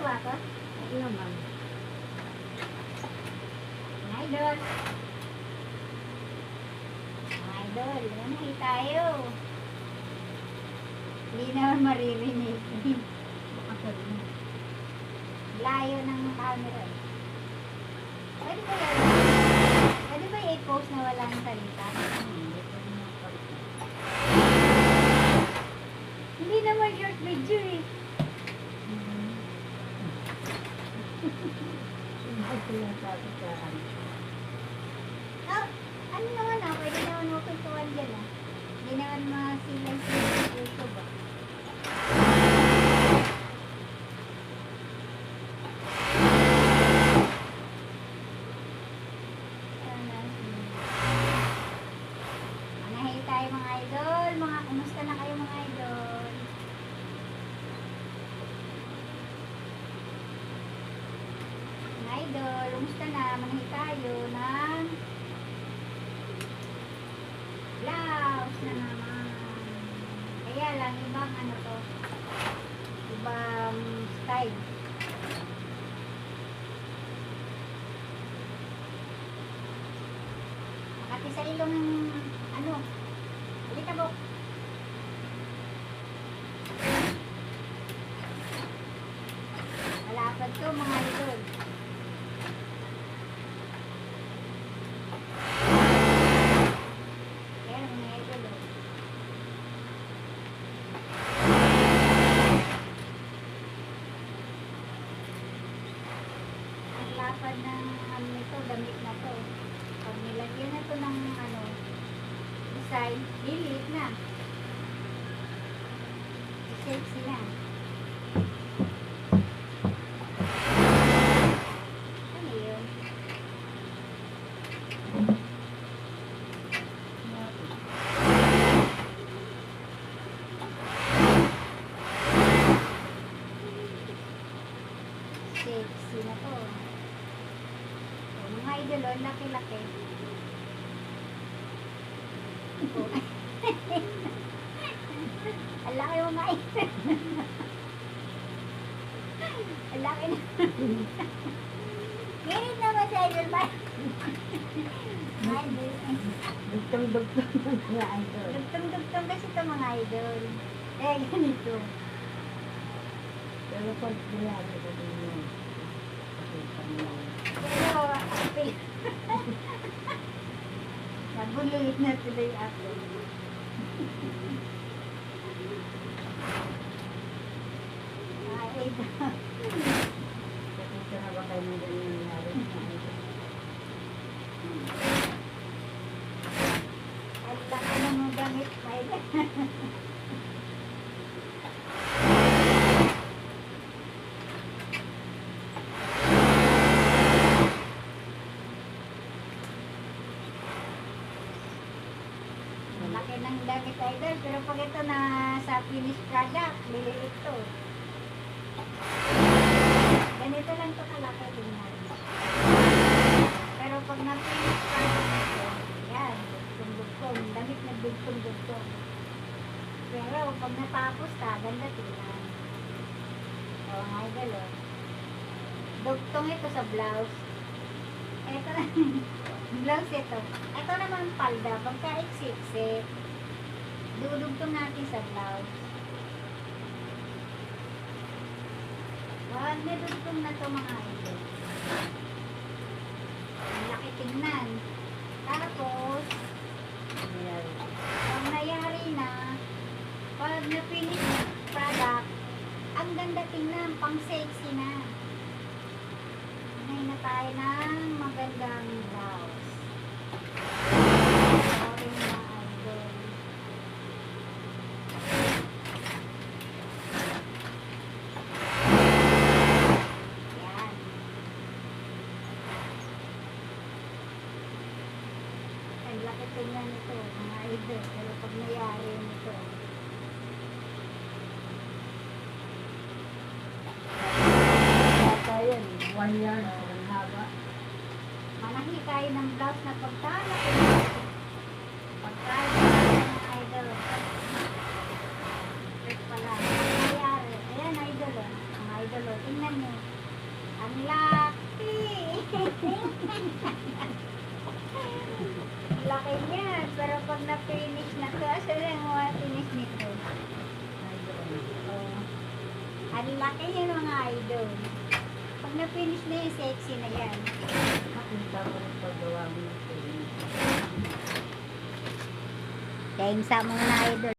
ba ako? Oo naman. Mga idol. Mga idol, nanay tayo. Hindi naman maririnig. Baka sabi mo. Layo ng camera eh. Pwede ba yan? Pwede ba i-post na walang salita? Hindi ko na makalit. Hindi naman short video eh. Sinabi ko lang sabi sa ano. Oh, ano naman ah, pwede naman mapintuan dyan ah. Hindi naman masilay sa YouTube ah. Manahay tayo mga idol. Kumusta na kayo mga idol? Mga idol, kumusta na? Manahay tayo ng blouse na naman. Kaya lang, ibang ano to. Ibang style. Makati sa ilong ano. Halika po. Malapad to mga idol. Kaya mga idol oh. Ang lapad ng ano nito, damit na to. Pag nilagyan na to ng ano, design, lilit na. Sexy na. Ano yun? Sexy na to. O, mga idol, oh, laki-laki. Oh. Ang laki mo mga idol. Ang laki na. Ganit naman sa idol ba? Mga idol. Dugtong-dugtong ng mga idol. Dugtong-dugtong kasi ito mga idol. Eh, ganito. Pero pag bilari ko din yun. Kasi pangyaw. Pero, apil. Nabulit na sila yung apil. Ay, Kasi na ba kayo ng ganyan nangyari sa idol? ang laki na mo gamit, mga idol. Ang laki ng gamit, idol. Pero pag ito na sa finished product, liliit to. Ganito lang to kalaki din natin. Pero pag na-finished product ito, yan, dugtong-dugtong. Damit na dugtong-dugtong. Pero pag natapos ka, ganda tingnan. O, mga idol, o. Dugtong ito sa blouse. Ito na, blouse ito. Ito naman palda, pagka iksik-sik, dudugtong natin sa blouse. Wag na dugtong na to mga idol. Ang laki tingnan. Tapos, Nangyari. pag nangyari na, pag na-finish product, ang ganda tingnan, pang sexy na. Ngayon na tayo ng magandang blouse. Sorry mga idol. Yan. Laki niya. Pero pag na-finish na to, asa na yung mga finish nito? Oh. Ang laki yan mga idol. Pag na-finish na yung sexy na yan. Makita ko rin paggawa mo ng Kaya yung sa mga idol.